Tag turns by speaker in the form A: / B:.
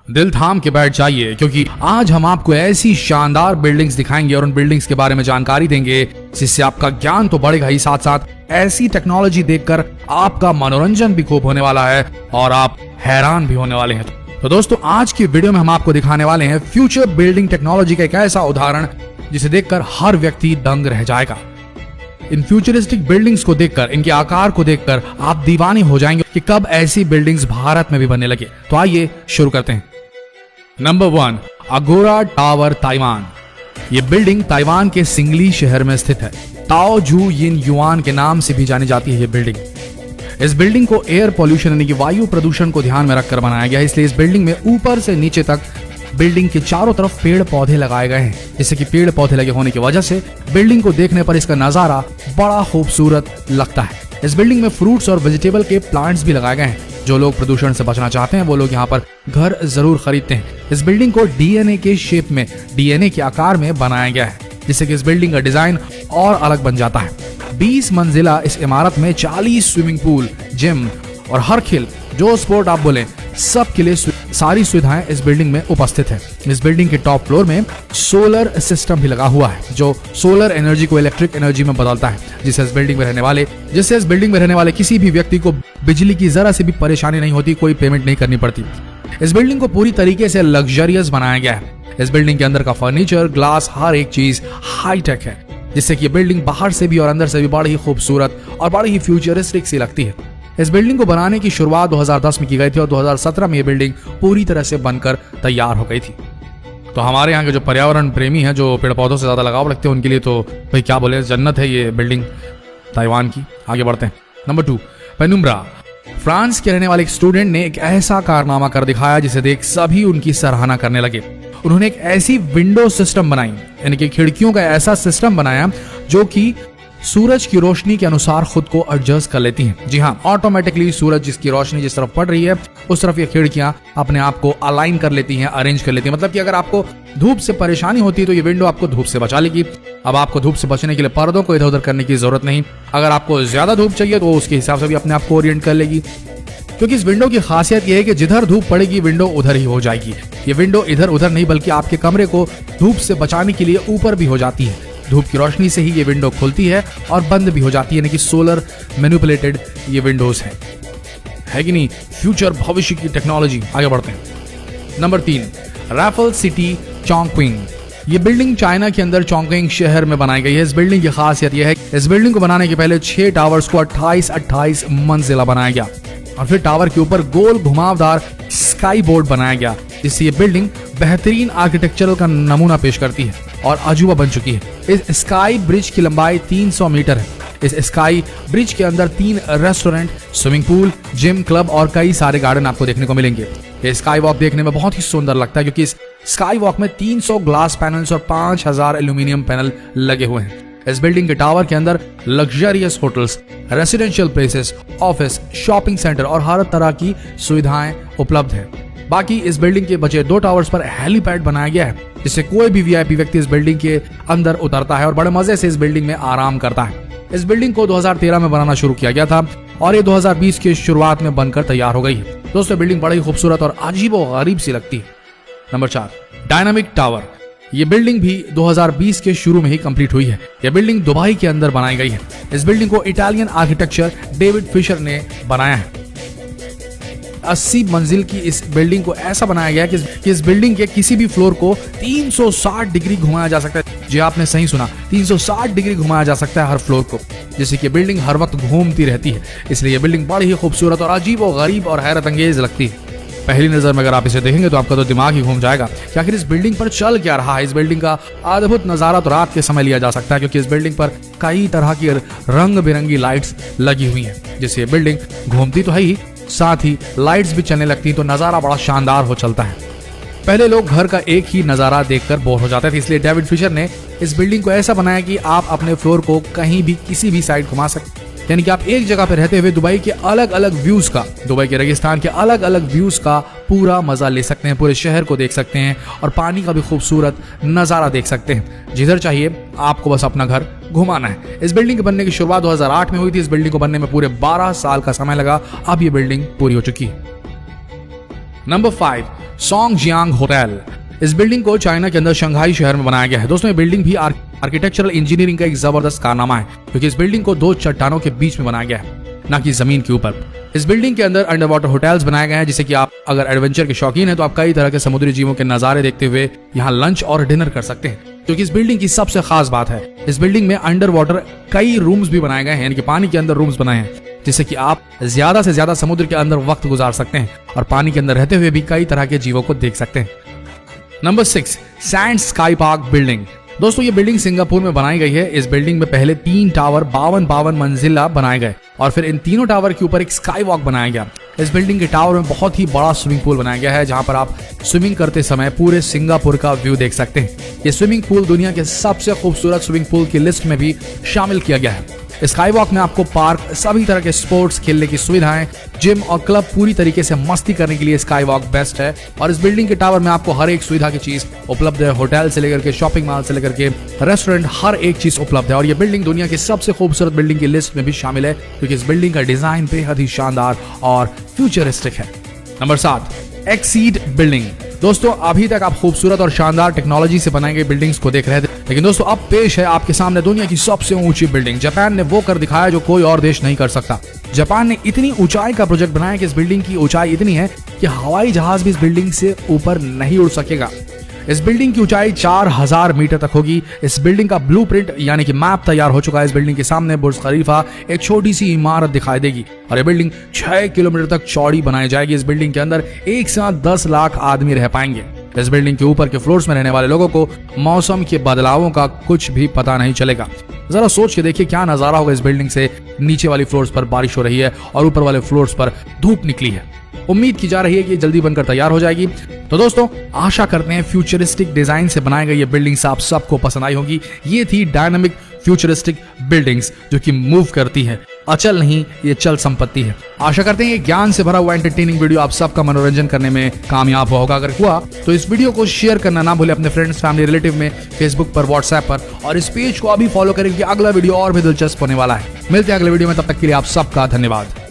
A: दिल थाम के बैठ जाइए, क्योंकि आज हम आपको ऐसी शानदार बिल्डिंग्स दिखाएंगे और उन बिल्डिंग्स के बारे में जानकारी देंगे जिससे आपका ज्ञान तो बढ़ेगा ही, साथ साथ ऐसी टेक्नोलॉजी देखकर आपका मनोरंजन भी खूब होने वाला है और आप हैरान भी होने वाले हैं। तो दोस्तों, आज की वीडियो में हम आपको दिखाने वाले हैं फ्यूचर बिल्डिंग टेक्नोलॉजी का एक ऐसा उदाहरण जिसे देखकर हर व्यक्ति दंग रह जाएगा। इन फ्यूचरिस्टिक बिल्डिंग्स को देखकर, इनके आकार को देखकर आप दीवाने हो जाएंगे कि कब ऐसी बिल्डिंग्स भारत में भी बनने लगे। तो आइए शुरू करते हैं। नंबर 1, अगोरा टावर, ताइवान। ये बिल्डिंग ताइवान के सिंगली शहर में स्थित है। ताओ जू यिन युआन के नाम से भी जानी जाती है ये बिल्डिंग। इस बिल्डिंग को एयर पॉल्यूशन यानी कि वायु प्रदूषण को ध्यान में रखकर बनाया गया है, इसलिए इस बिल्डिंग में ऊपर से नीचे तक बिल्डिंग के चारों तरफ पेड़ पौधे लगाए गए हैं, जिससे कि पेड़ पौधे लगे होने की वजह से बिल्डिंग को देखने पर इसका नजारा बड़ा खूबसूरत लगता है। इस बिल्डिंग में फ्रूट्स और वेजिटेबल के प्लांट्स भी लगाए गए हैं। जो लोग प्रदूषण से बचना चाहते हैं वो लोग यहाँ पर घर जरूर खरीदते हैं। इस बिल्डिंग को डीएनए के शेप में, डीएनए के आकार में बनाया गया है, जिससे कि इस बिल्डिंग का डिजाइन और अलग बन जाता है। 20 मंजिला इस इमारत में 40 स्विमिंग पूल, जिम और हर खेल जो स्पोर्ट आप बोले सब के लिए सारी सुविधाएं इस बिल्डिंग में उपस्थित है। इस बिल्डिंग के टॉप फ्लोर में सोलर सिस्टम भी लगा हुआ है, जो सोलर एनर्जी को इलेक्ट्रिक एनर्जी में बदलता है, जिससे इस बिल्डिंग में रहने वाले किसी भी व्यक्ति को बिजली की जरा से भी परेशानी नहीं होती, कोई पेमेंट नहीं करनी पड़ती। इस बिल्डिंग को पूरी तरीके से लग्जरियस बनाया गया है। इस बिल्डिंग के अंदर का फर्नीचर, ग्लास, हर एक चीज हाईटेक है, जिससे कि बिल्डिंग बाहर से भी और अंदर से भी बड़ी ही खूबसूरत और बड़ी ही फ्यूचरिस्टिक सी लगती है। इस बिल्डिंग को बनाने की शुरुआत 2010 में की गई थी और 2017 में ये बिल्डिंग पूरी तरह से बनकर तैयार हो गई थी। तो हमारे यहाँ के जो पर्यावरण प्रेमी हैं, जो पेड़ पौधों से ज्यादा लगाव रखते हैं, उनके लिए तो भाई क्या बोले, जन्नत है ये बिल्डिंग ताइवान की। आगे बढ़ते हैं। Number 2, penumbra. फ्रांस के रहने वाले एक स्टूडेंट ने एक ऐसा कारनामा कर दिखाया जिसे देख सभी उनकी सराहना करने लगे। उन्होंने एक ऐसी विंडो सिस्टम बनाई, यानी कि खिड़कियों का ऐसा सिस्टम बनाया जो कि सूरज की रोशनी के अनुसार खुद को एडजस्ट कर लेती हैं। जी हाँ, ऑटोमेटिकली सूरज जिसकी रोशनी जिस तरफ पड़ रही है उस तरफ ये खिड़कियां अपने आप को अलाइन कर लेती हैं, अरेंज कर लेती हैं। मतलब कि अगर आपको धूप से परेशानी होती है तो ये विंडो आपको धूप से बचा लेगी। अब आपको धूप से बचने के लिए पर्दों को इधर उधर करने की जरूरत नहीं। अगर आपको ज्यादा धूप चाहिए तो उसके हिसाब से भी अपने आप को ओरिएंट कर लेगी, क्योंकि इस विंडो की खासियत यह है कि जिधर धूप पड़ेगी विंडो उधर ही हो जाएगी। ये विंडो इधर उधर नहीं बल्कि आपके कमरे को धूप से बचाने के लिए ऊपर भी हो जाती है। धूप की रोशनी से ही ये विंडो खुलती है और बंद भी हो जाती है, यानी कि सोलर मैनिपुलेटेड ये विंडोज है कि नहीं। फ्यूचर, भविष्य की टेक्नोलॉजी। आगे बढ़ते हैं। Number 3, Raffles City, Chongqing. ये बिल्डिंग चाइना के अंदर चोंगक्विंग शहर में बनाई गई है। इस बिल्डिंग की खासियत यह है कि इस बिल्डिंग को बनाने के पहले 6 टावर्स को 28 मंजिला बनाया गया और फिर टावर के ऊपर गोल घुमावदार स्काई बोर्ड बनाया गया, जिससे ये बिल्डिंग बेहतरीन आर्किटेक्चरल का नमूना पेश करती है और अजूबा बन चुकी है। इस स्काई ब्रिज की लंबाई 300 मीटर है। इस स्काई ब्रिज के अंदर 3 restaurant, swimming pool, gym, club और कई सारे गार्डन आपको देखने को मिलेंगे। ये स्काई वॉक देखने में बहुत ही सुंदर लगता है, क्योंकि इस स्काई वॉक में 300 ग्लास पैनल्स और 5000 एल्यूमिनियम पैनल लगे हुए हैं। इस बिल्डिंग के टावर के अंदर luxurious hotels, residential places, office, shopping centre और हर तरह की सुविधाएं उपलब्ध है। बाकी इस बिल्डिंग के बचे 2 टावर्स पर हेलीपैड बनाया गया है, जिससे कोई भी वीआईपी व्यक्ति इस बिल्डिंग के अंदर उतरता है और बड़े मजे से इस बिल्डिंग में आराम करता है। इस बिल्डिंग को 2013 में बनाना शुरू किया गया था और ये 2020 की शुरुआत में बनकर तैयार हो गई है। दोस्तों, बिल्डिंग बड़ी खूबसूरत और अजीबोगरीब सी लगती है। Number 4, dynamic tower. ये बिल्डिंग भी 2020 के शुरू में ही कंप्लीट हुई है। यह बिल्डिंग दुबई के अंदर बनाई गई है। इस बिल्डिंग को इटालियन आर्किटेक्चर डेविड फिशर ने बनाया है। 80 मंजिल की इस बिल्डिंग को ऐसा बनाया गया कि इस बिल्डिंग के किसी भी फ्लोर को 360 डिग्री घुमाया जा सकता है। जी आपने सही सुना, 360 डिग्री घुमाया जा सकता है हर फ्लोर को, जिससे कि बिल्डिंग हर वक्त घूमती रहती है। इसलिए यह बिल्डिंग बड़ी ही खूबसूरत और अजीबोगरीब और हैरत अंगेज लगती है। पहली नजर में अगर आप इसे देखेंगे तो आपका तो दिमाग ही घूम जाएगा कि आखिर इस बिल्डिंग पर चल क्या रहा है। इस बिल्डिंग का अद्भुत नजारा तो रात के समय लिया जा सकता है, क्योंकि इस बिल्डिंग पर कई तरह की रंग बिरंगी लाइट्स लगी हुई हैं, जिससे ये बिल्डिंग घूमती तो है ही, साथ ही लाइट्स भी चलने लगती हैं, तो नजारा बड़ा शानदार हो चलता है। पहले लोग घर का एक ही नजारा देखकर बोर हो जाते थे, इसलिए डेविड फिशर ने इस बिल्डिंग को ऐसा बनाया कि आप अपने फ्लोर को कहीं भी किसी भी साइड घुमा सकते, यानी कि आप एक जगह पर रहते हुए दुबई के अलग अलग व्यूज का, दुबई के रेगिस्तान के अलग अलग व्यूज का पूरा मजा ले सकते हैं, पूरे शहर को देख सकते हैं और पानी का भी खूबसूरत नजारा देख सकते हैं। जिधर चाहिए आपको बस अपना घर घुमाना है। इस बिल्डिंग के बनने की शुरुआत 2008 में हुई थी। इस बिल्डिंग को बनने में पूरे 12 साल का समय लगा। अब ये बिल्डिंग पूरी हो चुकी है। Number 5, Songjiang hotel. इस बिल्डिंग को चाइना के अंदर शंघाई शहर में बनाया गया है। दोस्तों ये बिल्डिंग भी आर्किटेक्चरल इंजीनियरिंग का एक जबरदस्त कारनामा है, क्योंकि इस बिल्डिंग को 2 चट्टानों के बीच में बनाया गया है, ना कि जमीन के ऊपर। इस बिल्डिंग के अंदर अंडर वाटर होटल्स बनाए गए हैं, जिससे कि आप अगर एडवेंचर के शौकीन हैं तो आप कई तरह के समुद्री जीवों के नजारे देखते हुए यहाँ लंच और डिनर कर सकते हैं। क्योंकि इस बिल्डिंग की सबसे खास बात है, इस बिल्डिंग में अंडर वाटर कई रूम्स भी बनाए गए हैं, यानी कि पानी के अंदर रूम्स बनाए हैं, जिससे कि आप ज्यादा से ज्यादा समुद्र के अंदर वक्त गुजार सकते हैं और पानी के अंदर रहते हुए भी कई तरह के जीवों को देख सकते हैं। Number 6, sand sky park building. दोस्तों ये बिल्डिंग सिंगापुर में बनाई गई है। इस बिल्डिंग में पहले 3 टावर 52 मंजिला बनाए गए और फिर इन तीनों टावर के ऊपर एक स्काई वॉक बनाया गया। इस बिल्डिंग के टावर में बहुत ही बड़ा स्विमिंग पूल बनाया गया है, जहां पर आप स्विमिंग करते समय पूरे सिंगापुर का व्यू देख सकते हैं। ये स्विमिंग पूल दुनिया के सबसे खूबसूरत स्विमिंग पूल की लिस्ट में भी शामिल किया गया है। स्काई वॉक में आपको पार्क, सभी तरह के स्पोर्ट्स खेलने की सुविधाएं, जिम और क्लब, पूरी तरीके से मस्ती करने के लिए स्काई वॉक बेस्ट है। और इस बिल्डिंग के टावर में आपको हर एक सुविधा की चीज उपलब्ध है। होटल से लेकर के शॉपिंग मॉल से लेकर के रेस्टोरेंट, हर एक चीज उपलब्ध है। और ये बिल्डिंग दुनिया की सबसे खूबसूरत बिल्डिंग की लिस्ट में भी शामिल है, क्योंकि इस बिल्डिंग का डिजाइन बेहद ही शानदार और फ्यूचरिस्टिक है। Number 7, exceed building. दोस्तों अभी तक आप खूबसूरत और शानदार टेक्नोलॉजी से बनाई गई बिल्डिंग्स को देख रहे थे, लेकिन दोस्तों अब पेश है आपके सामने दुनिया की सबसे ऊंची बिल्डिंग। जापान ने वो कर दिखाया जो कोई और देश नहीं कर सकता। जापान ने इतनी ऊंचाई का प्रोजेक्ट बनाया कि इस बिल्डिंग की ऊंचाई इतनी है कि हवाई जहाज भी इस बिल्डिंग से ऊपर नहीं उड़ सकेगा। इस बिल्डिंग की ऊंचाई 4000 मीटर तक होगी। इस बिल्डिंग का ब्लूप्रिंट यानी कि मैप तैयार हो चुका है। इस बिल्डिंग के सामने बुर्ज खलीफा, एक छोटी सी इमारत दिखाई देगी और ये बिल्डिंग 6 किलोमीटर तक चौड़ी बनाई जाएगी। इस बिल्डिंग के अंदर एक साथ 10 लाख आदमी रह पाएंगे। इस बिल्डिंग के ऊपर के फ्लोर्स में रहने वाले लोगों को मौसम के बदलावों का कुछ भी पता नहीं चलेगा। जरा सोच के देखिए क्या नजारा होगा। इस बिल्डिंग से नीचे वाली फ्लोर्स पर बारिश हो रही है और ऊपर वाले फ्लोर्स पर धूप निकली है। उम्मीद की जा रही है कि जल्दी बनकर तैयार हो जाएगी। तो दोस्तों आशा करते हैं फ्यूचरिस्टिक डिजाइन से बनाई गई ये बिल्डिंग्स आप सबको पसंद आई होगी। ये थी डायनामिक फ्यूचरिस्टिक बिल्डिंग्स जो कि मूव करती है, अचल नहीं, ये चल संपत्ति है। आशा करते हैं ये ज्ञान से भरा हुआ एंटरटेनिंग वीडियो आप सबका मनोरंजन करने में कामयाब होगा। अगर हुआ तो इस वीडियो को शेयर करना ना भूले अपने फ्रेंड्स, फैमिली, रिलेटिव में, फेसबुक पर, व्हाट्सएप पर, और इस पेज को अभी फॉलो करें क्योंकि अगला वीडियो और भी दिलचस्प होने वाला है। मिलते हैं अगले वीडियो में, तब तक के लिए आप सबका धन्यवाद।